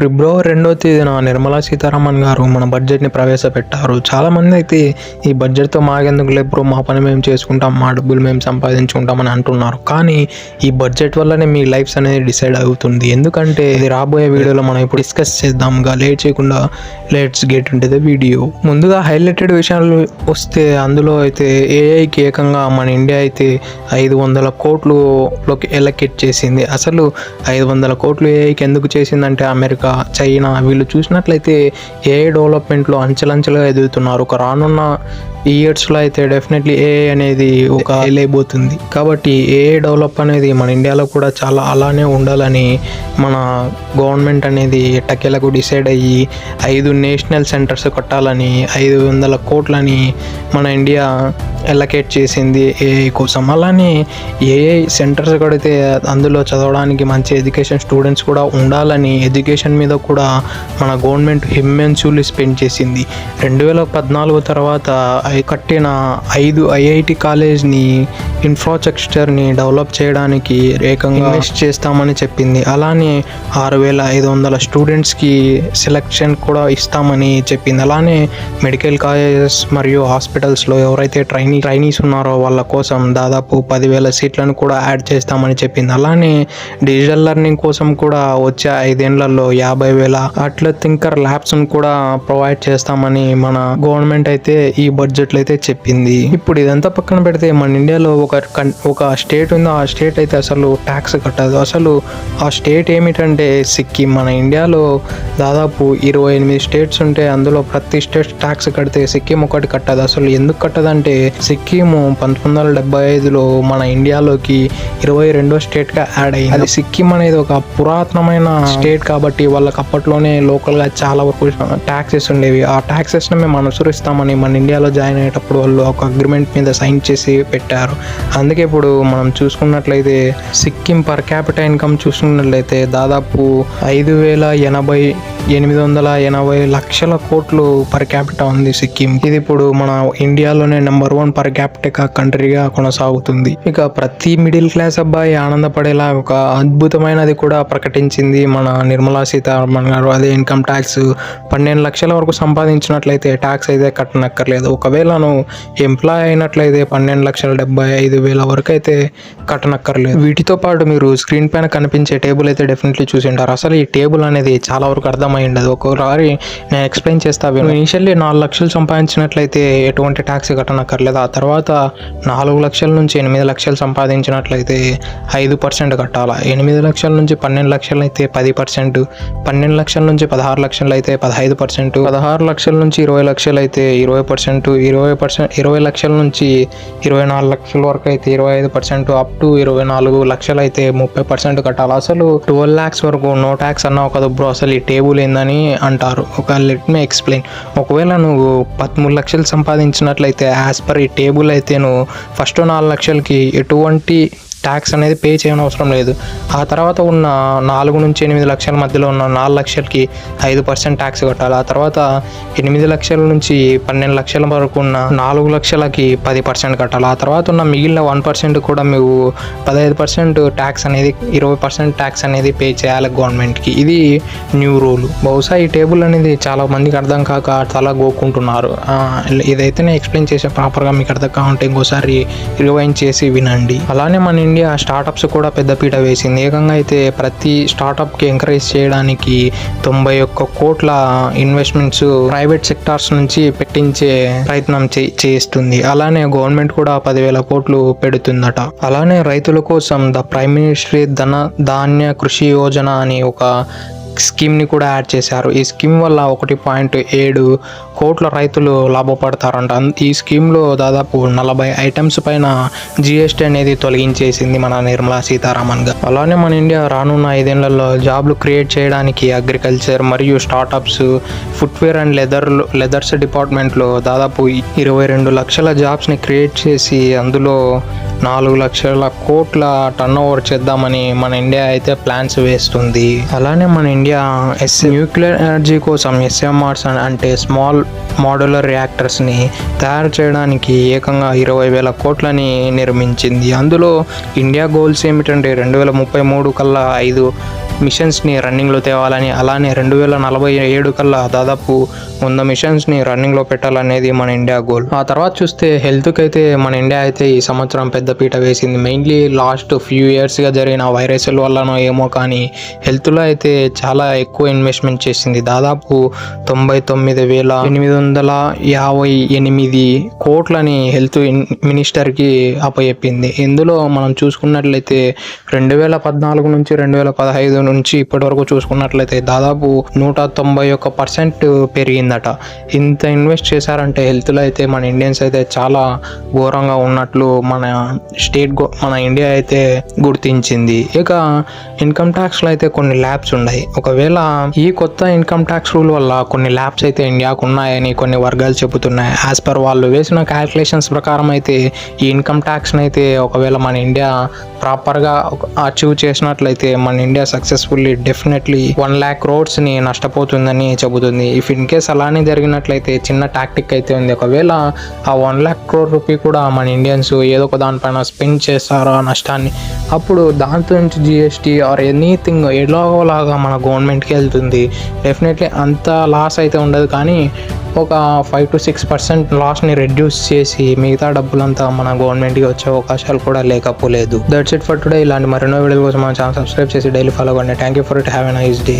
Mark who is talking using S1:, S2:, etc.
S1: ఫిబ్రవరి 2వ తేదీన నిర్మలా సీతారామన్ గారు మన బడ్జెట్ని ప్రవేశపెట్టారు. చాలామంది అయితే ఈ బడ్జెట్తో మాకెందుకు లేరు, మా పని మేము చేసుకుంటాం, మా డబ్బులు మేము సంపాదించుకుంటామని అంటున్నారు. కానీ ఈ బడ్జెట్ వల్లనే మీ లైఫ్స్ అనేది డిసైడ్ అవుతుంది. ఎందుకంటే ఇది రాబోయే వీడియోలో మనం ఇప్పుడు డిస్కస్ చేద్దాంగా. లేట్ చేయకుండా let's get into the video. ముందుగా హైలైటెడ్ విషయాలు వస్తే అందులో అయితే ఏఐకి ఏకంగా మన ఇండియా అయితే 500 కోట్లులోకి ఎలకేట్ చేసింది. అసలు 500 కోట్లు ఏఐకి ఎందుకు చేసిందంటే అమెరికా, చైనా వీళ్ళు చూసినట్లయితే ఏఐ డెవలప్మెంట్లో అంచెలంచెలుగా ఎదుగుతున్నారు. ఒక రానున్న ఇయర్స్లో అయితే డెఫినెట్లీ ఏఐ అనేది ఒక అయిపోతుంది. కాబట్టి ఏఐ డెవలప్ అనేది మన ఇండియాలో కూడా చాలా అలానే ఉండాలని మన గవర్నమెంట్ అనేది ఎట్టకేలకు డిసైడ్ అయ్యి 5 నేషనల్ సెంటర్స్ కట్టాలని 500 కోట్లని మన ఇండియా ఎలకేట్ చేసింది ఏఐ కోసం. అలానే ఏఐ సెంటర్స్ కడితే అందులో చదవడానికి మంచి ఎడ్యుకేషన్ స్టూడెంట్స్ కూడా ఉండాలని ఎడ్యుకేషన్ మీద కూడా మన గవర్నమెంట్ ఇమ్మెన్స్లీ స్పెండ్ చేసింది. 2014 తర్వాత కట్టిన 5 ఐఐటి కాలేజ్ని ఇన్ఫ్రాస్ట్రక్చర్ని డెవలప్ చేయడానికి ఏకంగా ఇన్వెస్ట్ చేస్తామని చెప్పింది. అలానే 6500 స్టూడెంట్స్కి సెలెక్షన్ కూడా ఇస్తామని చెప్పింది. అలానే మెడికల్ కాలేజెస్ మరియు హాస్పిటల్స్లో ఎవరైతే ట్రైనీస్ ఉన్నారో వాళ్ళ కోసం దాదాపు 10,000 సీట్లను కూడా యాడ్ చేస్తామని చెప్పింది. అలానే డిజిటల్ లెర్నింగ్ కోసం కూడా వచ్చే 5 ఏళ్లలో 50,000 అట్లా థింకర్ ల్యాబ్స్ను కూడా ప్రొవైడ్ చేస్తామని మన గవర్నమెంట్ అయితే ఈ బడ్జెట్లో అయితే చెప్పింది. ఇప్పుడు ఇదంతా పక్కన పెడితే మన ఇండియాలో ఒక స్టేట్ ఉంది. ఆ స్టేట్ అయితే అసలు ట్యాక్స్ కట్టదు. అసలు ఆ స్టేట్ ఏమిటంటే సిక్కిం. మన ఇండియాలో దాదాపు 28 స్టేట్స్ ఉంటే అందులో ప్రతి స్టేట్ ట్యాక్స్ కడితే సిక్కిం ఒకటి కట్టదు. అసలు ఎందుకు కట్టదంటే సిక్కిం 1975లో మన ఇండియాలోకి 22వ స్టేట్గా యాడ్ అయింది. సిక్కిం అనేది ఒక పురాతనమైన స్టేట్ కాబట్టి వాళ్ళకి అప్పట్లోనే లోకల్గా చాలా వరకు ట్యాక్సెస్ ఉండేవి. ఆ ట్యాక్సెస్ని మేము అనుసరిస్తామని మన ఇండియాలో జాయిన్ అయ్యేటప్పుడు వాళ్ళు ఒక అగ్రిమెంట్ మీద సైన్ చేసి పెట్టారు. అందుకే ఇప్పుడు మనం చూసుకున్నట్లయితే సిక్కిం పర్ క్యాపిటల్ ఇన్కమ్ చూసుకున్నట్లయితే దాదాపు 5,880 లక్షల కోట్లు పర్ క్యాపిటల్ ఉంది సిక్కిం. ఇది ఇప్పుడు మన ఇండియాలోనే నెంబర్ 1 పర్ క్యాపిటల్ కంట్రీగా కొనసాగుతుంది. ఇక ప్రతి మిడిల్ క్లాస్ అబ్బాయి ఆనందపడేలా ఒక అద్భుతమైనది కూడా ప్రకటించింది మన నిర్మలా సీతారామన్ గారు. అదే ఇన్కమ్ ట్యాక్స్ 12 లక్షల వరకు సంపాదించినట్లయితే ట్యాక్స్ అయితే కట్టనక్కర్లేదు. ఒకవేళ నువ్వు ఎంప్లాయ్ అయినట్లయితే 12,75,000 వరకు అయితే కట్టనక్కర్లేదు. వీటితో పాటు మీరు స్క్రీన్ పైన కనిపించే టేబుల్ అయితే డెఫినెట్లీ చూసి ఉంటారు. అసలు ఈ టేబుల్ అనేది చాలా వరకు అర్థమై ఉండదు. ఒకసారి నేను ఎక్స్ప్లెయిన్ చేస్తా. ఇనిషియల్లీ 4 లక్షలు సంపాదించినట్లయితే ఎటువంటి ట్యాక్స్ కట్టనక్కర్లేదు. ఆ తర్వాత 4 లక్షల నుంచి 8 లక్షలు సంపాదించినట్లయితే 5% కట్టాలా. 8 లక్షల నుంచి 12 లక్షలు అయితే 10%, 12 లక్షల నుంచి 16 లక్షలు అయితే 15%, 16 లక్షల నుంచి 20 లక్షలు అయితే 20%, 20 లక్షల నుంచి 24 లక్షల వరకు అయితే 25%, అప్ టు 24 లక్షలు అయితే 30% కట్టాలి. అసలు 12 lakhs వరకు నో ట్యాక్స్ అన్నావు కదా బ్రో, అసలు ఈ టేబుల్ ఏందని అంటారు. ఒక లెట్ మీ ఎక్స్ప్లెయిన్. ఒకవేళ నువ్వు 13 లక్షలు సంపాదించినట్లయితే యాజ్ పర్ ఈ టేబుల్ అయితే నువ్వు ఫస్ట్ 4 లక్షలకి ఎటువంటి ట్యాక్స్ అనేది పే చేయని అవసరం లేదు. ఆ తర్వాత ఉన్న 4 నుంచి 8 లక్షల మధ్యలో ఉన్న 4 లక్షలకి 5% ట్యాక్స్ కట్టాలి. ఆ తర్వాత 8 లక్షల నుంచి 12 లక్షల వరకు ఉన్న 4 లక్షలకి 10% కట్టాలి. ఆ తర్వాత ఉన్న మిగిలిన 1% కూడా మేము 15% ట్యాక్స్ అనేది 20% ట్యాక్స్ అనేది పే చేయాలి గవర్నమెంట్కి. ఇది న్యూ రూల్. బహుశా ఈ టేబుల్ అనేది చాలా మందికి అర్థం కాక చాలా గోక్కుంటున్నారు. ఇదైతే నేను ఎక్స్ప్లెయిన్ చేసే ప్రాపర్గా మీకు అర్థం కావాలంటే ఇంకోసారి రివైండ్ చేసి వినండి. అలానే మన ఇండియా స్టార్టప్స్ కూడా పెద్దపీట వేసింది. ఏకంగా అయితే ప్రతి స్టార్టప్కి ఎంకరేజ్ చేయడానికి 91 కోట్ల ఇన్వెస్ట్మెంట్స్ ప్రైవేట్ సెక్టార్స్ నుంచి పెట్టించే ప్రయత్నం చేస్తుంది. అలానే గవర్నమెంట్ కూడా 10,000 కోట్లు పెడుతుందట. అలానే రైతుల కోసం ద ప్రైమ్ మినిస్టర్ ధాన్య కృషి యోజన అని ఒక స్కీమ్ని కూడా యాడ్ చేశారు. ఈ స్కీమ్ వల్ల 1.7 కోట్ల రైతులు లాభపడతారంట. ఈ స్కీమ్లో దాదాపు 40 ఐటమ్స్ పైన జిఎస్టీ అనేది తొలగించేసింది మన నిర్మలా సీతారామన్ గారు. అలానే మన ఇండియా రానున్న 5 ఏళ్లలో జాబ్లు క్రియేట్ చేయడానికి అగ్రికల్చర్ మరియు స్టార్టప్స్, ఫుట్వేర్ అండ్ లెదర్స్ డిపార్ట్మెంట్లో దాదాపు 22 లక్షల జాబ్స్ని క్రియేట్ చేసి అందులో 4 లక్షల కోట్ల టర్న్ ఓవర్ చేద్దామని మన ఇండియా అయితే ప్లాన్స్ వేస్తుంది. అలానే మన ఇండియా న్యూక్లియర్ ఎనర్జీ కోసం SMRs అంటే స్మాల్ మాడ్యులర్ రియాక్టర్స్ని తయారు చేయడానికి ఏకంగా 20,000 కోట్లని నిర్మించింది. అందులో ఇండియా గోల్స్ ఏమిటంటే 2033 కల్లా 5 మిషన్స్ని రన్నింగ్లో తేవాలని, అలానే 2047 కల్లా దాదాపు 100 మిషన్స్ని రన్నింగ్లో పెట్టాలనేది మన ఇండియా గోల్. ఆ తర్వాత చూస్తే హెల్త్కి అయితే మన ఇండియా అయితే ఈ సంవత్సరం పెద్ద పీట వేసింది. మెయిన్లీ లాస్ట్ ఫ్యూ ఇయర్స్గా జరిగిన వైరస్ల వల్లనో ఏమో కానీ హెల్త్లో అయితే చాలా ఎక్కువ ఇన్వెస్ట్మెంట్ చేసింది. దాదాపు 99,858 కోట్లని హెల్త్ మినిస్టర్కి అప్పచెప్పింది. ఇందులో మనం చూసుకున్నట్లయితే 2014 నుంచి 2015 నుంచి ఇప్పటి వరకు చూసుకున్నట్లయితే దాదాపు 191% పెరిగిందట. ఇంత ఇన్వెస్ట్ చేశారంటే హెల్త్లో అయితే మన ఇండియన్స్ అయితే చాలా ఘోరంగా ఉన్నట్లు మన ఇండియా అయితే గుర్తించింది. ఇక ఇన్కమ్ ట్యాక్స్లో అయితే కొన్ని ల్యాబ్స్ ఉన్నాయి. ఒకవేళ ఈ కొత్త ఇన్కమ్ ట్యాక్స్ రూల్ వల్ల కొన్ని ల్యాబ్స్ అయితే ఇండియాకు ఉన్నాయని కొన్ని వర్గాలు చెబుతున్నాయి. యాజ్ పర్ వాళ్ళు వేసిన క్యాల్కులేషన్స్ ప్రకారం అయితే ఈ ఇన్కమ్ ట్యాక్స్ని అయితే ఒకవేళ మన ఇండియా ప్రాపర్గా అచీవ్ చేసినట్లయితే మన ఇండియా సక్సెస్ఫుల్లీ డెఫినెట్లీ 1 lakh crores-ని నష్టపోతుందని చెబుతుంది. ఇఫ్ ఇన్ కేస్ అలానే జరిగినట్లయితే చిన్న టాక్టిక్ అయితే ఉంది. ఒకవేళ ఆ 1 lakh crore రూపీ కూడా మన ఇండియన్స్ ఏదో ఒక దానిపైన స్పెండ్ చేస్తారో ఆ నష్టాన్ని, అప్పుడు దాంతో నుంచి జిఎస్టీ ఆర్ ఎనీథింగ్ ఎలాగోలాగా మన గవర్నమెంట్కి వెళ్తుంది. డెఫినెట్లీ అంత లాస్ అయితే ఉండదు, కానీ ఒక 5 to 6% లాస్ని రెడ్యూస్ చేసి మిగతా డబ్బులంతా మన గవర్నమెంట్కి వచ్చే అవకాశాలు కూడా లేకపోలేదు. That's it for today. ఇలాంటి మరెన్నో వీడియోల కోసం మన ఛానల్ సబ్స్క్రైబ్ చేసి డైలీ ఫాలో అవ్వండి. Thank you for it. Have a nice day.